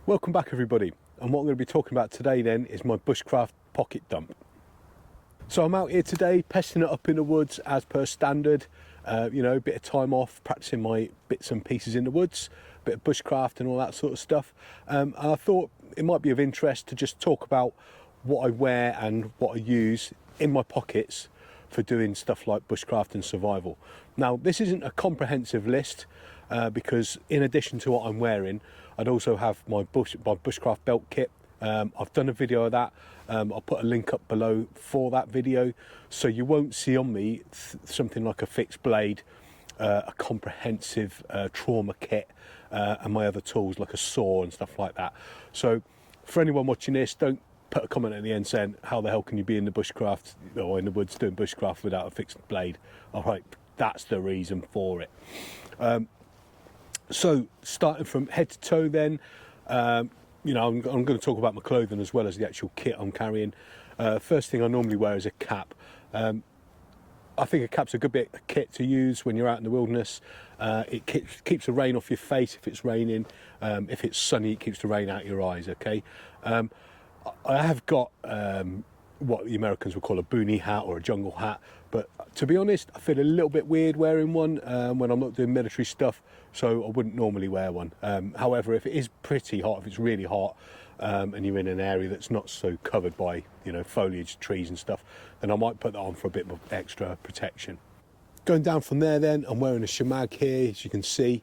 Welcome back everybody, and what I'm going to be talking about today then is my Bushcraft pocket dump. So I'm out here today pesting it up in the woods as per standard, a bit of time off, practicing my bits and pieces in the woods, a bit of bushcraft and all that sort of stuff. And I thought it might be of interest to just talk about what I wear and what I use in my pockets for doing stuff like bushcraft and survival. Now this isn't a comprehensive list because in addition to what I'm wearing, I'd also have my bushcraft belt kit. I've done a video of that. I'll put a link up below for that video, so you won't see on me something like a fixed blade, a comprehensive trauma kit, and my other tools like a saw and stuff like that. So for anyone watching this, don't put a comment at the end saying how the hell can you be in the bushcraft or in the woods doing bushcraft without a fixed blade. All right, that's the reason for it. So starting from head to toe then, I'm going to talk about my clothing as well as the actual kit I'm carrying. First thing I normally wear is a cap. I think a cap's a good bit of kit to use when you're out in the wilderness. It keeps the rain off your face if it's raining. If it's sunny, it keeps the rain out your eyes, okay? I have got what the Americans would call a boonie hat or a jungle hat, but to be honest, I feel a little bit weird wearing one when I'm not doing military stuff, so I wouldn't normally wear one. However, if it is pretty hot, if it's really hot, and you're in an area that's not so covered by foliage, trees and stuff, then I might put that on for a bit of extra protection. Going down from there then, I'm wearing a shemag here, as you can see.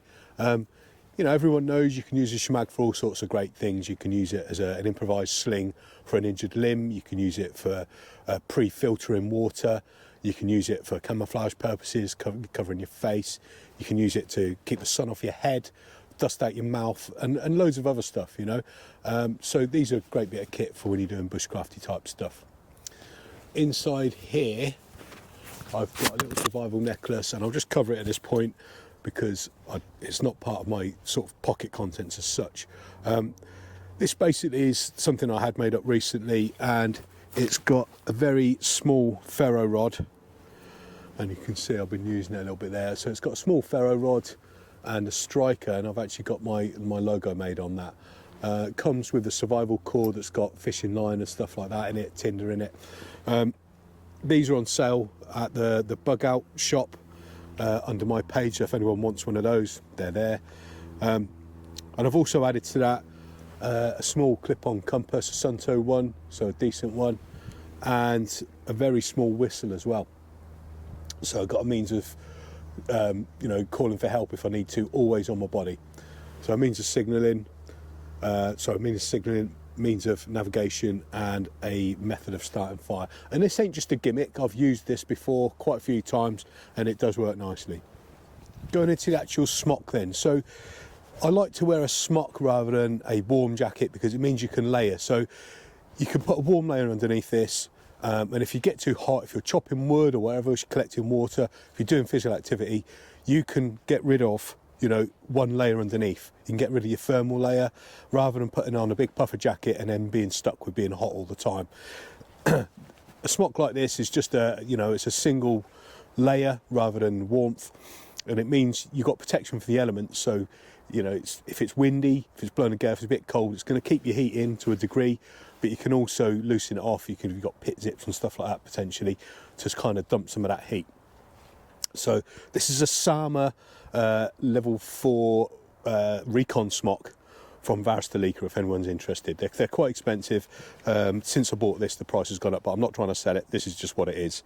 Everyone knows you can use a shemag for all sorts of great things. You can use it as an improvised sling for an injured limb. You can use it for pre-filtering water. You can use it for camouflage purposes, covering your face. You can use it to keep the sun off your head, dust out your mouth, and loads of other stuff, So these are a great bit of kit for when you're doing bushcrafty type stuff. Inside here, I've got a little survival necklace, and I'll just cover it at this point because it's not part of my sort of pocket contents as such. This basically is something I had made up recently, and it's got a very small ferro rod, and you can see I've been using it a little bit there. So it's got a small ferro rod and a striker, and I've actually got my logo made on that. It comes with a survival cord that's got fishing line and stuff like that in it, tinder in it. These are on sale at the bug out shop under my page, so if anyone wants one of those, they're there. And I've also added to that a small clip-on compass, a Sunto one, so a decent one, and a very small whistle as well. So I've got a means of calling for help if I need to, always on my body. So a means of signalling, means of navigation, and a method of starting fire. And this ain't just a gimmick. I've used this before quite a few times and it does work nicely. Going into the actual Smok then. So I like to wear a Smok rather than a warm jacket because it means you can layer. So you can put a warm layer underneath this, and if you get too hot, if you're chopping wood or whatever, if you're collecting water, if you're doing physical activity, you can get rid of one layer underneath. You can get rid of your thermal layer rather than putting on a big puffer jacket and then being stuck with being hot all the time. A Smok like this is just it's a single layer rather than warmth, and it means you've got protection for the elements. So if it's windy, if it's blowing a gale, if it's a bit cold, it's going to keep your heat in to a degree, but you can also loosen it off. You've got pit zips and stuff like that potentially to kind of dump some of that heat. So this is a Sama level 4 recon Smok from Varstolika, if anyone's interested. They're quite expensive. Since I bought this, the price has gone up, but I'm not trying to sell it. This is just what it is.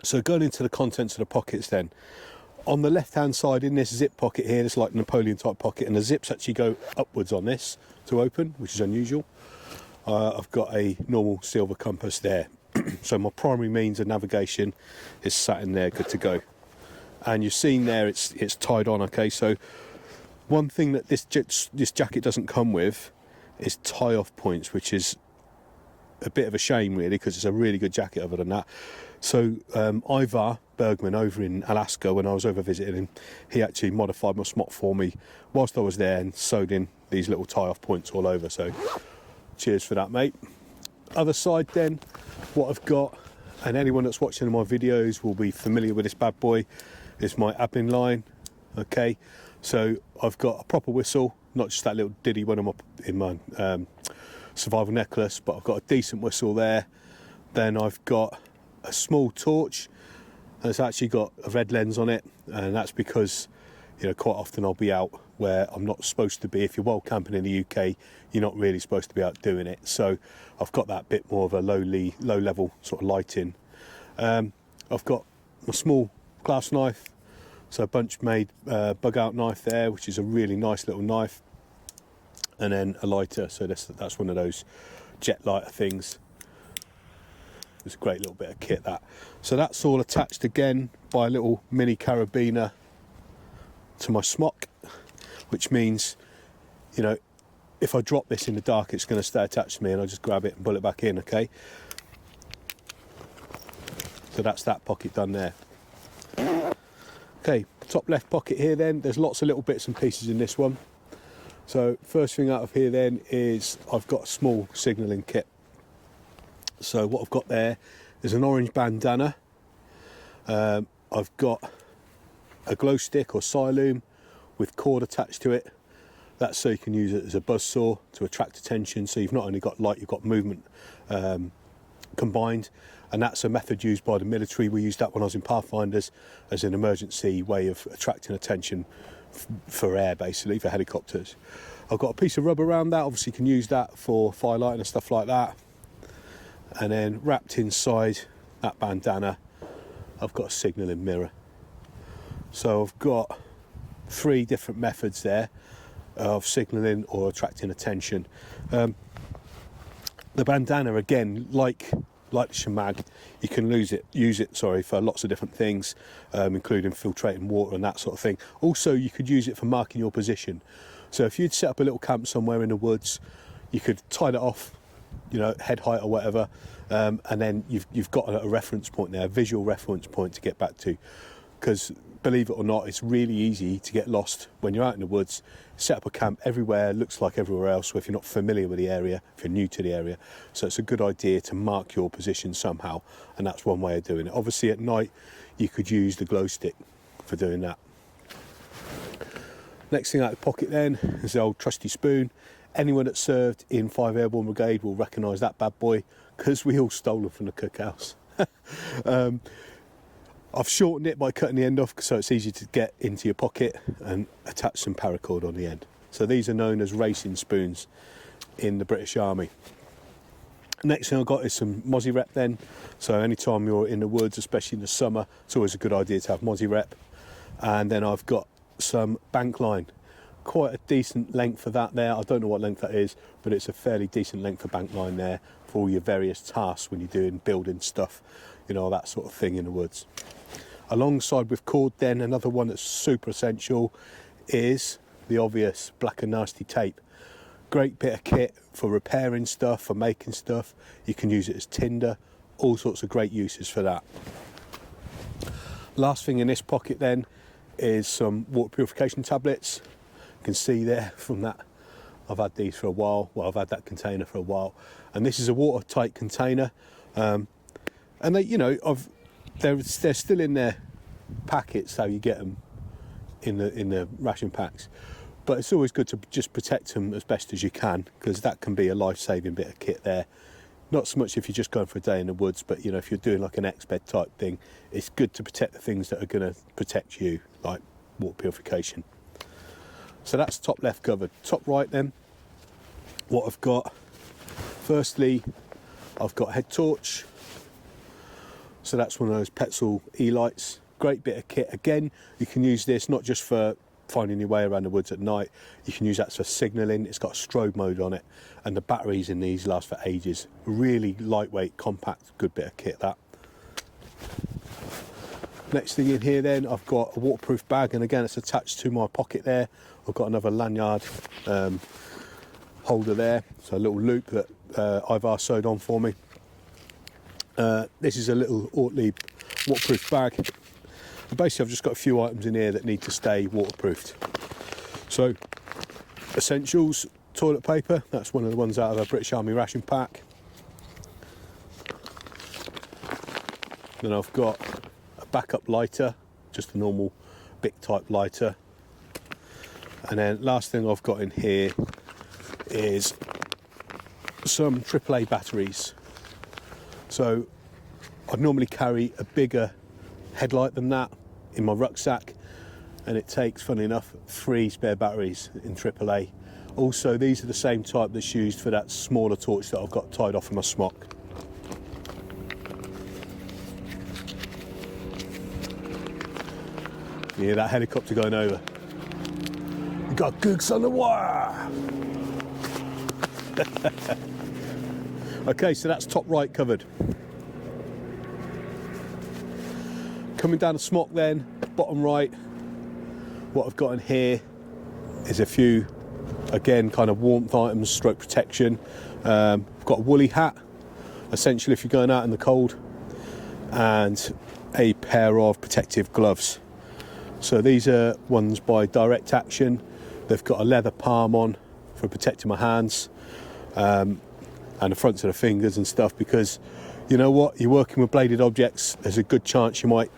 So going into the contents of the pockets then. On the left-hand side in this zip pocket here, it's like a Napoleon type pocket, and the zips actually go upwards on this to open, which is unusual. I've got a normal silver compass there. So my primary means of navigation is sat in there, good to go. And you've seen there it's tied on, okay? So one thing that this jacket doesn't come with is tie-off points, which is a bit of a shame really, because it's a really good jacket other than that. So Ivar Bergman over in Alaska, when I was over visiting him, he actually modified my Smok for me whilst I was there and sewed in these little tie-off points all over. So cheers for that, mate. Other side then, what I've got, and anyone that's watching my videos will be familiar with this bad boy, is my admin line. Okay, so I've got a proper whistle, not just that little diddy one in my survival necklace, but I've got a decent whistle there. Then I've got a small torch, and it's actually got a red lens on it, and that's because, you know, quite often I'll be out where I'm not supposed to be. If you're wild camping in the UK, you're not really supposed to be out doing it. So I've got that bit more of a low level sort of lighting. I've got a small glass knife, so a bunch made bug out knife there, which is a really nice little knife, and then a lighter. So that's one of those jet lighter things. It's a great little bit of kit, that. So that's all attached again by a little mini carabiner to my Smok, which means, you know, if I drop this in the dark, it's going to stay attached to me, and I'll just grab it and pull it back in. Okay, so that's that pocket done there. Okay, top left pocket here then, there's lots of little bits and pieces in this one. So first thing out of here then is I've got a small signalling kit. So what I've got there is an orange bandana. I've got a glow stick or siloom with cord attached to it. That's so you can use it as a buzzsaw to attract attention. So you've not only got light, you've got movement combined. And that's a method used by the military. We used that when I was in Pathfinders as an emergency way of attracting attention for air, basically, for helicopters. I've got a piece of rubber around that. Obviously you can use that for firelighting and stuff like that. And then wrapped inside that bandana, I've got a signalling mirror. So I've got 3 different methods there of signalling or attracting attention. The bandana, again, like the shemag, you can use it for lots of different things, including filtrating water and that sort of thing. Also, you could use it for marking your position. So if you'd set up a little camp somewhere in the woods, you could tie it off, you know, head height or whatever, and then you've got a reference point there, a visual reference point to get back to. Because believe it or not, it's really easy to get lost when you're out in the woods. Set up a camp everywhere, looks like everywhere else, if you're not familiar with the area, if you're new to the area. So it's a good idea to mark your position somehow, and that's one way of doing it. Obviously at night you could use the glow stick for doing that. Next thing out of the pocket then is the old trusty spoon. Anyone that served in 5 Airborne Brigade will recognise that bad boy, because we all stole them from the cookhouse. I've shortened it by cutting the end off so it's easy to get into your pocket, and attach some paracord on the end. So these are known as racing spoons in the British Army. Next thing I've got is some mozzie rep then. So anytime you're in the woods, especially in the summer, it's always a good idea to have mozzie rep. And then I've got some bank line. Quite a decent length for that there. I don't know what length that is, but it's a fairly decent length for bank line there for all your various tasks when you're doing building stuff, you know, that sort of thing in the woods. Alongside with cord then, another one that's super essential is the obvious black and nasty tape. Great bit of kit for repairing stuff, for making stuff. You can use it as tinder, all sorts of great uses for that. Last thing in this pocket then is some water purification tablets. You can see there from that, I've had these for a while. Well, I've had that container for a while, and this is a watertight container. And they, you know, they're still in their packets, how you get them in the ration packs. But it's always good to just protect them as best as you can, because that can be a life-saving bit of kit there. Not so much if you're just going for a day in the woods, but you know, if you're doing like an ex-bed type thing, it's good to protect the things that are going to protect you, like water purification. So that's top left covered. Top right then, what I've got, firstly, I've got a head torch. So that's one of those Petzl E-lights. Great bit of kit. Again, you can use this not just for finding your way around the woods at night, you can use that for signalling. It's got strobe mode on it, and the batteries in these last for ages. Really lightweight, compact, good bit of kit that. Next thing in here then, I've got a waterproof bag, and again it's attached to my pocket there. I've got another lanyard holder there, so a little loop that Ivar sewed on for me. This is a little Ortlieb waterproof bag. And basically I've just got a few items in here that need to stay waterproofed. So essentials, toilet paper, that's one of the ones out of a British Army ration pack. Then I've got a backup lighter, just a normal Bic type lighter. And then last thing I've got in here is some AAA batteries. So I'd normally carry a bigger headlight than that in my rucksack, and it takes, funny enough, 3 spare batteries in AAA. Also, these are the same type that's used for that smaller torch that I've got tied off in my Smok. Yeah, that helicopter going over. We got gooks on the wire. Okay, so that's top right covered. Coming down the Smok then, bottom right, what I've got in here is a few, again, kind of warmth items, stroke protection. I've got a woolly hat, essentially if you're going out in the cold, and a pair of protective gloves. So these are ones by Direct Action. They've got a leather palm on for protecting my hands, and the fronts of the fingers and stuff, because you know what, you're working with bladed objects, there's a good chance you might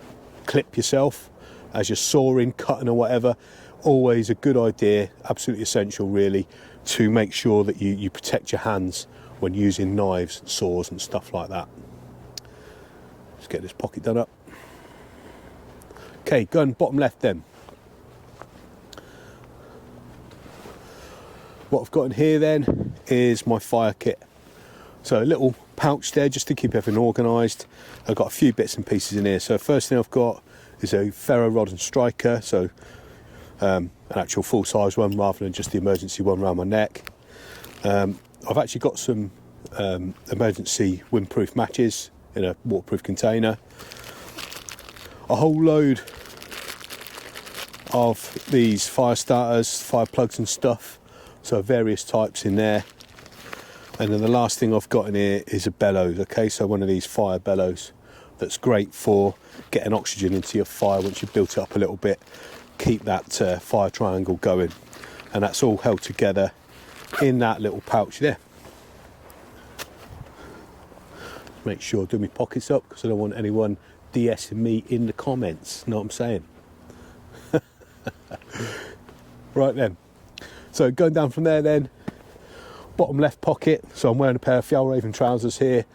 clip yourself as you're sawing, cutting or whatever. Always a good idea, absolutely essential really, to make sure that you protect your hands when using knives, saws and stuff like that. Let's get this pocket done up. Okay, gun bottom left then. What I've got in here then is my fire kit. So a little pouch there just to keep everything organised. I've got a few bits and pieces in here. So first thing I've got is a ferro rod and striker, so an actual full-size one rather than just the emergency one around my neck. I've actually got some emergency windproof matches in a waterproof container. A whole load of these fire starters, fire plugs and stuff, so various types in there. And then the last thing I've got in here is a bellows, okay, so one of these fire bellows that's great for getting oxygen into your fire once you've built it up a little bit, keep that fire triangle going. And that's all held together in that little pouch there. Make sure I do my pockets up because I don't want anyone DSing me in the comments, know what I'm saying? Right then, so going down from there then, bottom left pocket, so I'm wearing a pair of Fjallraven trousers here.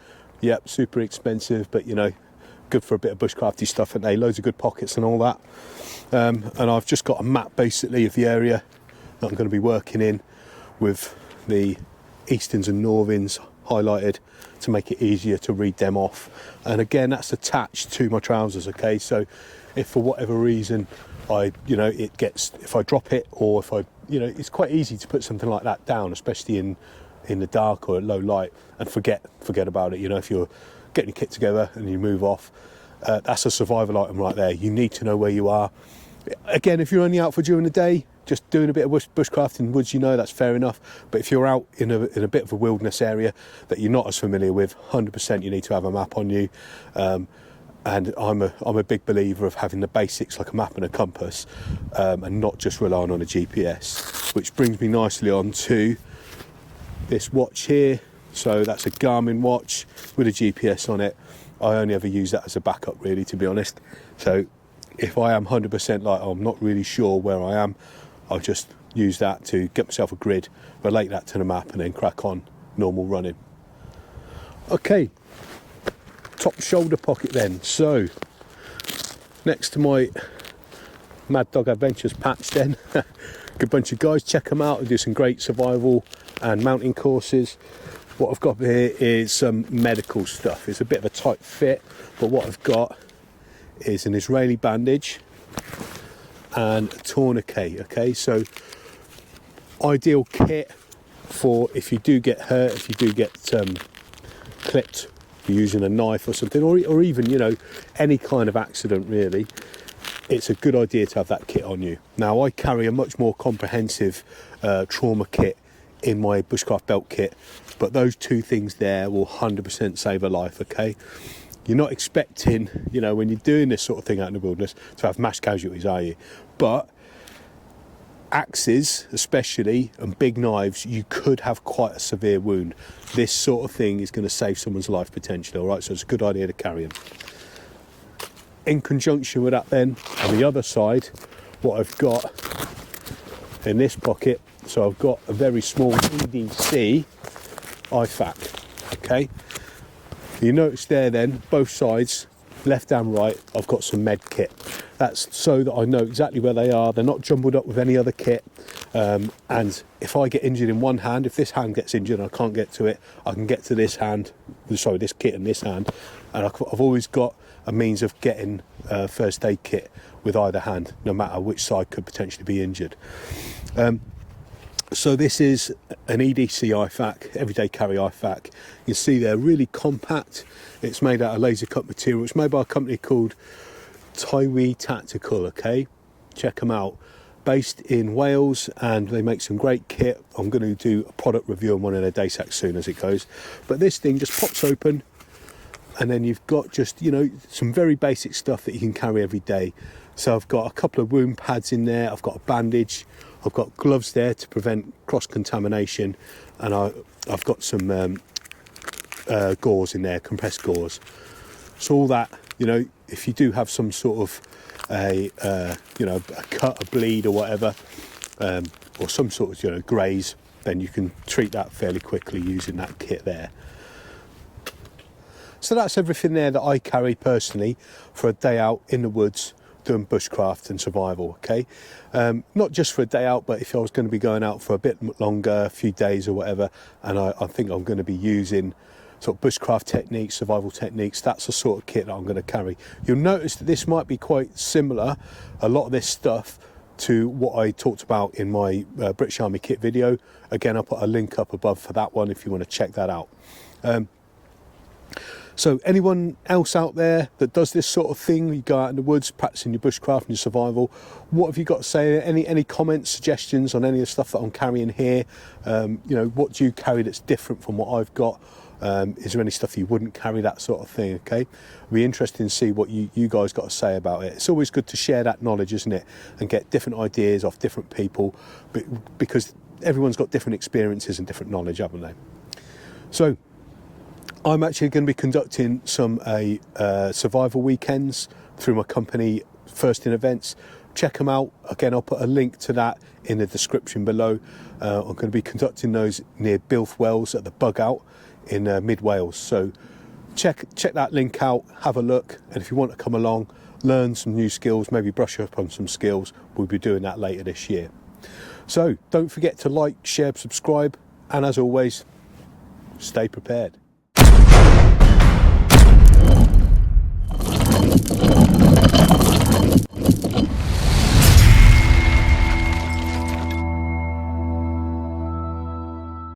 Yep, super expensive, but you know, good for a bit of bushcrafty stuff, and they loads of good pockets and all that. And I've just got a map basically of the area that I'm going to be working in, with the easterns and northings highlighted to make it easier to read them off. And again, that's attached to my trousers, okay, so if for whatever reason it gets, if I drop it, or if I, it's quite easy to put something like that down, especially in the dark or at low light, and forget about it. If you're getting your kit together and you move off, that's a survival item right there. You need to know where you are. Again, if you're only out for during the day, just doing a bit of bushcraft in the woods, that's fair enough. But if you're out in a bit of a wilderness area that you're not as familiar with, 100% you need to have a map on you. And I'm a big believer of having the basics like a map and a compass, and not just relying on a GPS. Which brings me nicely on to this watch here. So that's a Garmin watch with a GPS on it. I only ever use that as a backup really, to be honest. So if I am 100% like, I'm not really sure where I am, I'll just use that to get myself a grid, relate that to the map and then crack on normal running. Okay. Top shoulder pocket then, so next to my Mad Dog Adventures patch then, good bunch of guys, check them out, they do some great survival and mountain courses. What I've got here is some medical stuff. It's a bit of a tight fit, but what I've got is an Israeli bandage and a tourniquet, okay, so ideal kit for if you do get hurt, if you do get clipped using a knife or something, or even any kind of accident really. It's a good idea to have that kit on you. Now I carry a much more comprehensive trauma kit in my bushcraft belt kit, but those two things there will 100% save a life, okay? You're not expecting, when you're doing this sort of thing out in the wilderness, to have mass casualties, are you? But axes especially, and big knives, you could have quite a severe wound. This sort of thing is going to save someone's life potentially, all right? So it's a good idea to carry them. In conjunction with that then, on the other side, what I've got in this pocket. So I've got a very small EDC IFAK, okay? You notice there then, both sides, left and right, I've got some med kit. That's so that I know exactly where they are. They're not jumbled up with any other kit. And if I get injured in one hand, if this hand gets injured and I can't get to it, I can get to this hand, sorry, this kit in this hand. And I've always got a means of getting first aid kit with either hand, no matter which side could potentially be injured. So this is an EDC IFAK, everyday carry IFAK. You can see they're really compact. It's made out of laser cut material. It's made by a company called Taiwi Tactical, okay? Check them out. Based in Wales, and they make some great kit. I'm going to do a product review on one of their day sacks soon as it goes. But this thing just pops open, and then you've got just, you know, some very basic stuff that you can carry every day. So I've got a couple of wound pads in there. I've got a bandage. I've got gloves there to prevent cross-contamination, and I've got some gauze in there, compressed gauze. So all that, you know, if you do have some sort of a cut, a bleed or whatever, or some sort of, you know, graze, then you can treat that fairly quickly using that kit there. So that's everything there that I carry personally for a day out in the woods doing bushcraft and survival, okay? Not just for a day out, but if I was going to be going out for a bit longer, a few days or whatever, and I think I'm going to be using sort of bushcraft techniques, survival techniques, that's the sort of kit that I'm going to carry. You'll notice that this might be quite similar, a lot of this stuff, to what I talked about in my British Army kit video. Again, I'll put a link up above for that one if you want to check that out. So anyone else out there that does this sort of thing, you go out in the woods practicing your bushcraft and your survival, what have you got to say? Any comments, suggestions on any of the stuff that I'm carrying here? You know, what do you carry that's different from what I've got? Is there any stuff you wouldn't carry, that sort of thing, okay? It'll be interesting to see what you guys got to say about it. It's always good to share that knowledge, isn't it? And get different ideas off different people, because everyone's got different experiences and different knowledge, haven't they? So I'm actually going to be conducting some survival weekends through my company, First in Events. Check them out. Again, I'll put a link to that in the description below. I'm going to be conducting those near Bilth Wells at the Bug Out in mid Wales. So check that link out, have a look, and if you want to come along, learn some new skills, maybe brush up on some skills, we'll be doing that later this year. So don't forget to like, share, subscribe, and as always, stay prepared.